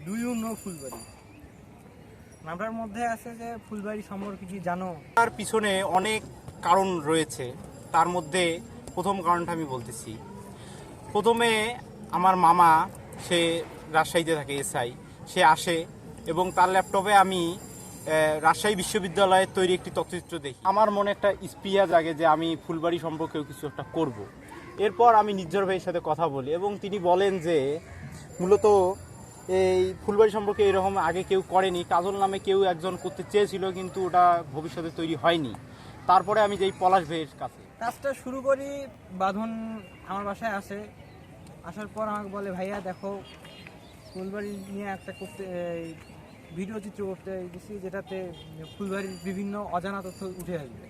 Do you know Phulbari? নামটার মধ্যে আছে যে ফুলবাড়ি সম্পর্কে কি জানো? তার পিছনে অনেক কারণ রয়েছে। তার মধ্যে প্রথম কারণটা আমি বলতেছি। প্রথমে আমার মামা, সে রাজশাহীতে থাকে, এসআই, সে আসে এবং তার ল্যাপটপে আমি রাজশাহী বিশ্ববিদ্যালয়ের তৈরি একটি তথ্যচিত্র দেখি। আমার মনে একটা স্পৃহা জাগে যে আমি ফুলবাড়ি সম্পর্কেও কিছু একটা করব। এরপর আমি নির্ঝর ভাইয়ের সাথে কথা বলি এবং তিনি বলেন যে মূলত এই ফুলবাড়ি সম্পর্কে এরকম আগে কেউ করেনি। কাজল নামে কেউ একজন করতে চেয়েছিল, কিন্তু ওটা ভবিষ্যতে তৈরি হয়নি। তারপরে আমি যাই পলাশ ভাইয়ের কাছে। কাজটা শুরু করি, বাঁধন আমার বাসায় আসে। আসার পর আমাকে বলে, ভাইয়া দেখো ফুলবাড়ি নিয়ে একটা করতে ভিডিও চিত্র করতে গেছি, যেটাতে ফুলবাড়ির বিভিন্ন অজানা তথ্য উঠে আসবে।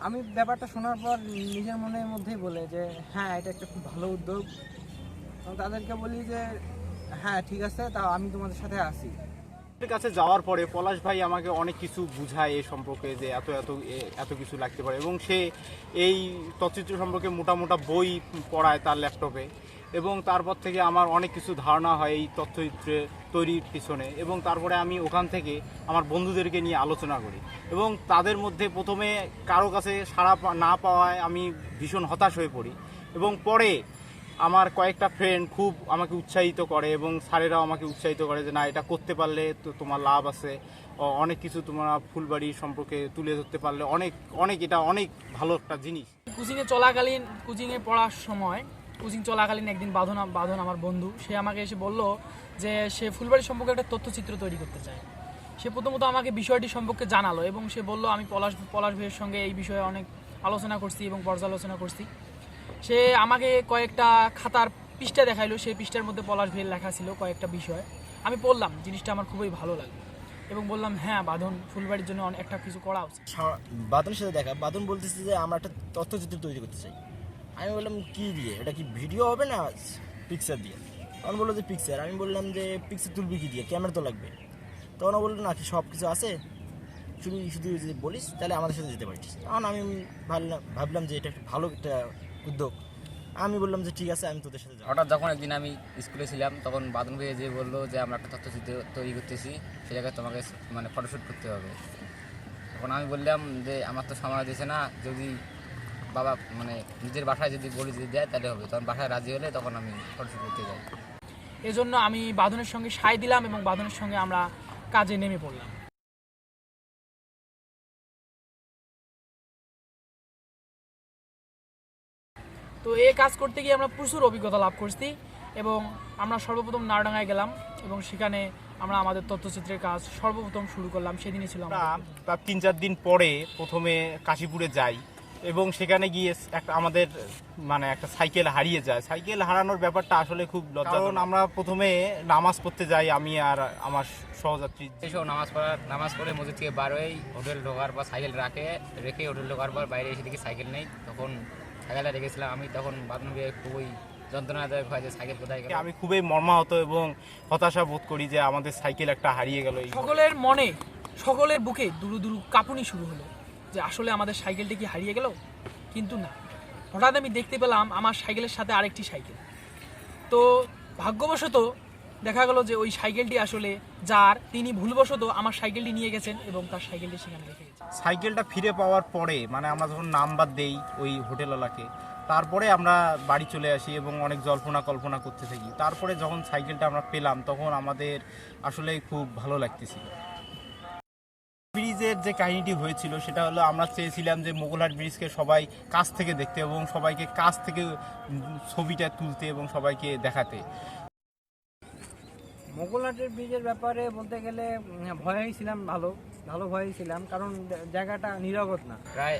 আমি ব্যাপারটা শোনার পর নিজের মনের মধ্যেই বলে যে হ্যাঁ, এটা একটা খুব ভালো উদ্যোগ। এবং তাদেরকে বলি যে হ্যাঁ ঠিক আছে, তা আমি তোমাদের সাথে আসি। কাছে যাওয়ার পরে পলাশ ভাই আমাকে অনেক কিছু বুঝায় এই সম্পর্কে, যে এত কিছু লাগতে পারে, এবং সে এই তথ্যচিত্র সম্পর্কে মোটা বই পড়ায় তার ল্যাপটপে। এবং তারপর থেকে আমার অনেক কিছু ধারণা হয় এই তথ্যচিত্রে তৈরির পিছনে। এবং তারপরে আমি ওখান থেকে আমার বন্ধুদেরকে নিয়ে আলোচনা করি এবং তাদের মধ্যে প্রথমে কারো কাছে সাড়া না পাওয়ায় আমি ভীষণ হতাশ হয়ে পড়ি। এবং পরে আমার কয়েকটা ফ্রেন্ড খুব আমাকে উৎসাহিত করে এবং স্যারেরাও আমাকে উৎসাহিত করে যে না, এটা করতে পারলে তো তোমার লাভ আছে, অনেক কিছু তোমরা ফুলবাড়ি সম্পর্কে তুলে ধরতে পারলে এটা অনেক ভালো একটা জিনিস। কোচিংয়ে পড়ার সময় কোচিং চলাকালীন একদিন বাঁধন আমার বন্ধু, সে আমাকে এসে বলল যে সে ফুলবাড়ি সম্পর্কে একটা তথ্যচিত্র তৈরি করতে চায়। সে প্রথমত আমাকে বিষয়টি সম্পর্কে জানালো এবং সে বলল, আমি পলাশ ভাইয়ের সঙ্গে এই বিষয়ে অনেক আলোচনা করছি এবং পর্যালোচনা করছি। সে আমাকে কয়েকটা খাতার পৃষ্ঠা দেখাইলো, সেই পৃষ্ঠার মধ্যে পলাশ ভাইয়ের লেখা ছিল কয়েকটা বিষয়। আমি পড়লাম, জিনিসটা আমার খুবই ভালো লাগলো এবং বললাম হ্যাঁ বাঁধন, ফুলবাড়ির জন্য একটা কিছু করা উচিত। বাঁধনের সাথে দেখা, বাঁধন বলতেছে যে আমরা একটা তথ্যচিত্র তৈরি করতে চাই। আমি বললাম কি দিয়ে, এটা কি ভিডিও হবে না পিকচার দিয়ে? তখন বললো যে পিকচার। আমি বললাম যে পিকচার তুলবি কি দিয়ে, ক্যামেরা তো লাগবে। তখন বললো না, কি সব কিছু আছে, শুধু যদি বলিস তাহলে আমাদের সাথে যেতে পারিস। তখন আমি ভাবলাম যে এটা একটা ভালো একটা উদ্যোগ। আমি বললাম যে ঠিক আছে, আমি তোদের সাথে যাবো। হঠাৎ যখন একদিন আমি স্কুলে ছিলাম, তখন বাঁধন ভাই যে বললো যে আমরা একটা তথ্যচিত্র তৈরি করতেছি, সে জায়গায় তোমাকে মানে ফটোশ্যুট করতে হবে। তখন আমি বললাম যে আমার তো সময় দিয়েছে না, যদি বাবা মানে নিজের বাসায় যদি বলি যদি দেয় তাহলে হবে। তখন বাসায় রাজি হলে তখন আমি ফটোশ্যুট করতে যাই। এজন্য আমি বাঁধনের সঙ্গে সায় দিলাম এবং বাঁধনের সঙ্গে আমরা কাজে নেমে পড়লাম। তো এই কাজ করতে গিয়ে আমরা প্রচুর অভিজ্ঞতা লাভ করছি এবং আমরা সর্বপ্রথম নারডাঙ্গায় গেলাম এবং সেখানে আমরা আমাদের তথ্যচিত্রের কাজ সর্বপ্রথম শুরু করলাম। সেদিনই ছিল তার 3-4 দিন পরে প্রথমে কাশীপুরে যাই এবং সেখানে গিয়ে আমাদের একটা সাইকেল হারিয়ে যায়। সাইকেল হারানোর ব্যাপারটা আসলে খুব লজ্জা, কারণ আমরা প্রথমে নামাজ পড়তে যাই, আমি আর আমার সহযাত্রী। এইসব নামাজ পড়ে মসজিদ থেকে বার হয়েই হোটেল ঢোকার পর সাইকেল রেখে হোটেল ঢোকার পর বাইরে এসে দেখি সাইকেল নেই। তখন সাইকেলটা রেখেছিলাম আমি, তখন বাঁধন খুবই যন্ত্রণাদায়ক হয় যে সাইকেল কোথায় গেল। আমি খুবই মর্মাহত এবং হতাশা বোধ করি যে আমাদের সাইকেল একটা হারিয়ে গেল। সকলের মনে, সকলের বুকে দুরু কাঁপুনি শুরু হলো যে আসলে আমাদের সাইকেলটি কি হারিয়ে গেল। কিন্তু না, হঠাৎ আমি দেখতে পেলাম আমার সাইকেলের সাথে আরেকটি সাইকেল। তো ভাগ্যবশত দেখা গেল যে ওই সাইকেলটি আসলে তিনি ভুলবশত আমার সাইকেলটি নিয়ে গেছেন এবং তার সাইকেলটি সেখানে রেখে গেছেন। সাইকেলটা ফিরে পাওয়ার পরে আমরা যখন নাম্বার দেই ওই হোটেলওয়ালাকে, তারপরে আমরা বাড়ি চলে আসি এবং অনেক কল্পনা করতে থাকি। তারপরে যখন সাইকেলটা আমরা পেলাম, তখন আমাদের আসলে খুব ভালো লাগতেছিল। ব্রিজের যে কাহিনীটি হয়েছিল সেটা হলো, আমরা চেয়েছিলাম যে মোগলহাট ব্রিজকে সবাই কাছ থেকে দেখতে এবং সবাইকে কাছ থেকে ছবিটা তুলতে এবং সবাইকে দেখাতে। মোগলহাটের ব্রিজের ব্যাপারে বলতে গেলে ভয়েই ছিলাম, ভালো ভয়েই ছিলাম, কারণ জায়গাটা নিরাপদ না। প্রায়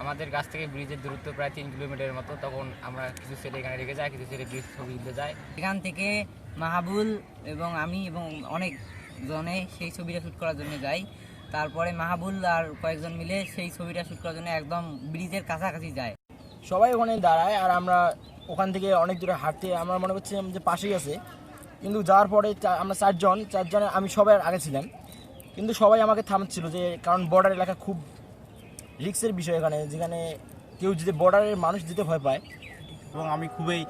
আমাদের কাছ থেকে ব্রিজের দূরত্ব প্রায় 3 কিলোমিটারের মতো। তখন আমরা কিছু ছেলে এখানে রেখে যাই, কিছু ছেলে ব্রিজ ছবি তুলতে যায়। এখান থেকে মাহাবুল এবং আমি এবং অনেক জনে সেই ছবিটা শ্যুট করার জন্য যাই। তারপরে মাহাবুল আর কয়েকজন মিলে সেই ছবিটা শ্যুট করার জন্য একদম ব্রিজের কাছাকাছি যায়। সবাই ওখানে দাঁড়ায় আর আমরা ওখান থেকে অনেক দূরে হাঁটতে, আমরা মনে করছিলাম যে পাশেই আছে। কিন্তু যাওয়ার পরে আমরা চারজনে আমি সবাই আগে ছিলাম, কিন্তু সবাই আমাকে থামাচ্ছিল, যে কারণ বর্ডার এলাকা খুব রিস্কের বিষয় এখানে, যেখানে কেউ যদি বর্ডারের মানুষ যেতে ভয় পায়, এবং আমি খুবই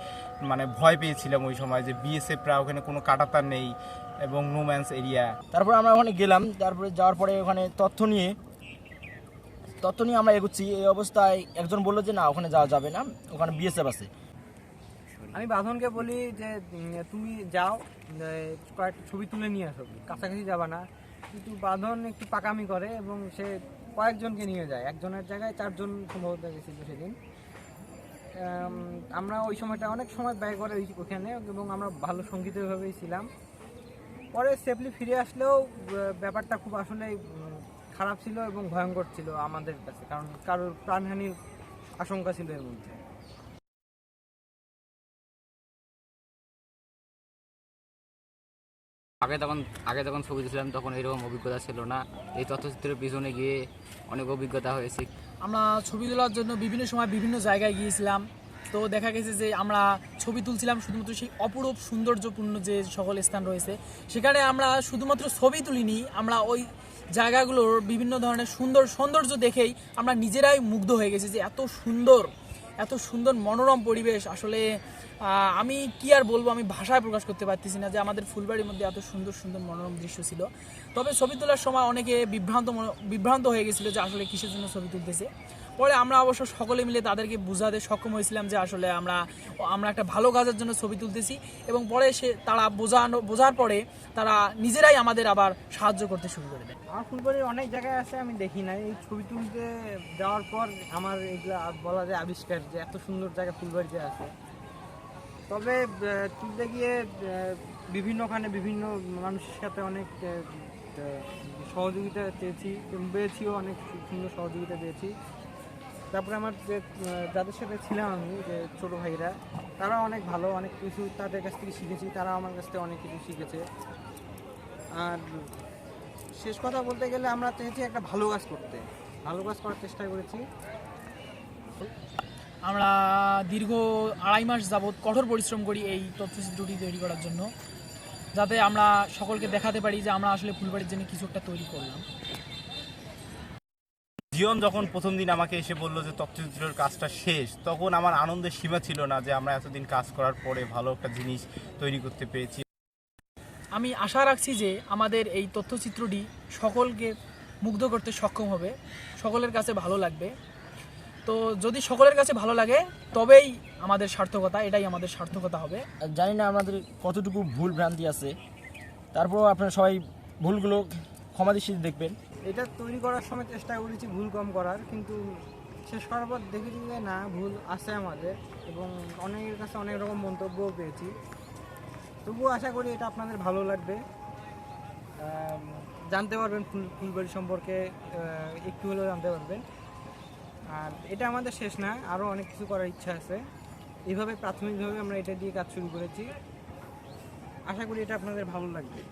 মানে ভয় পেয়েছিলাম ওই সময় যে বিএসএফরা ওখানে কোনো কাঁটাতার নেই এবং নোম্যান্স এরিয়া। তারপরে আমরা ওখানে গেলাম, তারপরে যাওয়ার পরে ওখানে তথ্য নিয়ে আমরা এগোচ্ছি। এই অবস্থায় একজন বললো যে না ওখানে যাওয়া যাবে না, ওখানে বিএসএফ আছে। আমি বাঁধনকে বলি যে তুমি যাও, কয়েকটা ছবি তুলে নিয়ে আসো, কাছাকাছি যাবা না। কিন্তু বাঁধন একটু পাকামি করে এবং সে কয়েকজনকে নিয়ে যায়, একজনের জায়গায় 4 জন সম্ভবত গেছিল সেদিন। আমরা ওই সময়টা অনেক সময় ব্যয় করে ওইখানে এবং আমরা ভালো সঙ্গীতভাবেই ছিলাম। পরে সেফলি ফিরে আসলেও ব্যাপারটা খুব আসলে খারাপ ছিল এবং ভয়ঙ্কর ছিল আমাদের কাছে, কারণ কারোর প্রাণহানির আশঙ্কা ছিল এর মধ্যে। আগে যখন ছবি দিয়েছিলাম তখন এরকম অভিজ্ঞতা ছিল না। এই তথ্যচিত্রের পিছনে গিয়ে অনেক অভিজ্ঞতা হয়েছে। আমরা ছবি তোলার জন্য বিভিন্ন সময় বিভিন্ন জায়গায় গিয়েছিলাম। তো দেখা গেছে যে আমরা ছবি তুলছিলাম শুধুমাত্র সেই অপরূপ সৌন্দর্যপূর্ণ যে সকল স্থান রয়েছে, সেখানে আমরা শুধুমাত্র ছবি তুলিনি, আমরা ওই জায়গাগুলোর বিভিন্ন ধরনের সৌন্দর্য দেখেই আমরা নিজেরাই মুগ্ধ হয়ে গেছি যে এত সুন্দর মনোরম পরিবেশ। আসলে আমি কি আর বলবো, আমি ভাষায় প্রকাশ করতে পারতেছি না যে আমাদের ফুলবাড়ির মধ্যে এত সুন্দর মনোরম দৃশ্য ছিল। তবে ছবি তোলার সময় অনেকে বিভ্রান্ত হয়ে গেছিলো যে আসলে কিসের জন্য ছবি তুলতেছে। পরে আমরা অবশ্য সকলে মিলে তাদেরকে বোঝাতে সক্ষম হয়েছিলাম যে আসলে আমরা একটা ভালো কাজের জন্য ছবি তুলতেছি, এবং পরে তারা বোঝার পরে তারা নিজেরাই আমাদের আবার সাহায্য করতে শুরু করে দেয়। আমার ফুলবাড়ির অনেক জায়গায় আছে, আমি দেখি নাই। এই ছবি তুলতে যাওয়ার পর আমার এগুলো বলা যায় আবিষ্কার যে এত সুন্দর জায়গা ফুলবাড়িতে আছে। তবে তুলতে গিয়ে বিভিন্নখানে বিভিন্ন মানুষের সাথে অনেক সহযোগিতা পেয়েছিও, অনেক সুন্দর সহযোগিতা পেয়েছি। তারপরে আমার যাদের সাথে ছিলাম আমি, যে ছোটো ভাইরা, তারা অনেক ভালো, অনেক কিছু তাদের কাছ থেকে শিখেছি, তারা আমার কাছ থেকে অনেক কিছু শিখেছে। আর শেষ কথা বলতে গেলে আমরা চেয়েছি একটা ভালো কাজ করার চেষ্টা করেছি। আমরা দীর্ঘ 2.5 মাস যাবৎ কঠোর পরিশ্রম করি এই তথ্যচিত্রটি তৈরি করার জন্য, যাতে আমরা সকলকে দেখাতে পারি যে আমরা আসলে ফুলবাড়ির জন্য কিছু একটা তৈরি করলাম। জীবন যখন প্রথম দিন আমাকে এসে বললো যে তথ্যচিত্রের কাজটা শেষ, তখন আমার আনন্দের সীমা ছিল না যে আমরা এতদিন কাজ করার পরে ভালো একটা জিনিস তৈরি করতে পেরেছি। আমি আশা রাখছি যে আমাদের এই তথ্যচিত্রটি সকলকে মুগ্ধ করতে সক্ষম হবে, সকলের কাছে ভালো লাগবে। তো যদি সকলের কাছে ভালো লাগে তবেই আমাদের সার্থকতা, এটাই আমাদের সার্থকতা হবে। জানি না আমাদের কতটুকু ভুল ভ্রান্তি আছে, তারপর আপনারা সবাই ভুলগুলো ক্ষমা দৃষ্টিতে দেখবেন। এটা তৈরি করার সময় চেষ্টা করেছি ভুল কম করার, কিন্তু শেষ করার পর দেখেছি যে না, ভুল আছে আমাদের, এবং অনেকের কাছে অনেক রকম মন্তব্যও পেয়েছি। তবুও আশা করি এটা আপনাদের ভালো লাগবে, জানতে পারবেন ফুলবাড়ি সম্পর্কে একটু হলেও জানতে পারবেন। আর এটা আমাদের শেষ না, আরও অনেক কিছু করার ইচ্ছা আছে। এইভাবে প্রাথমিকভাবে আমরা এটা দিয়ে কাজ শুরু করেছি, আশা করি এটা আপনাদের ভালো লাগবে।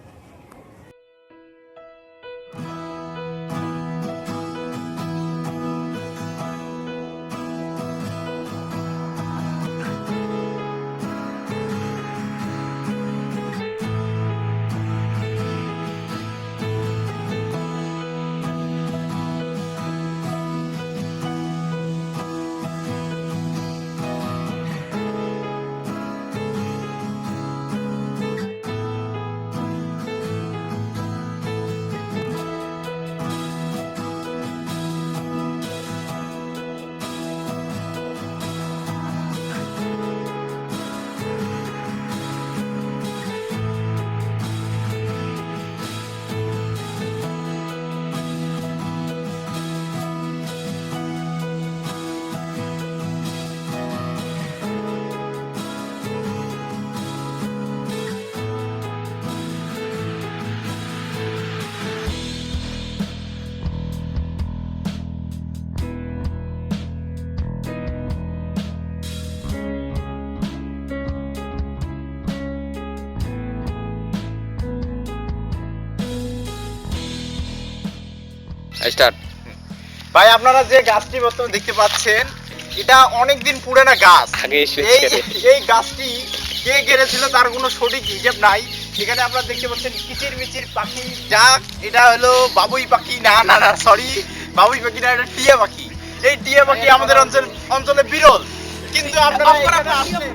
স্টার্ট। ভাই, আপনারা যে গাছটি বর্তমানে দেখতে পাচ্ছেন, এটা অনেকদিন পুরানো গাছ। এই গাছটি কে গেড়েছিল তার কোনো সঠিক হিসেব নাই। এখানে আপনারা দেখতে পাচ্ছেন কিচির মিচির পাখি, যা এটা হলো বাবুই পাখি, না সরি, বাবুই পাখি না, এটা টিয়া পাখি। এই টিয়া পাখি আমাদের অঞ্চলে বিরল। কিন্তু আপনারা এখানে আসলে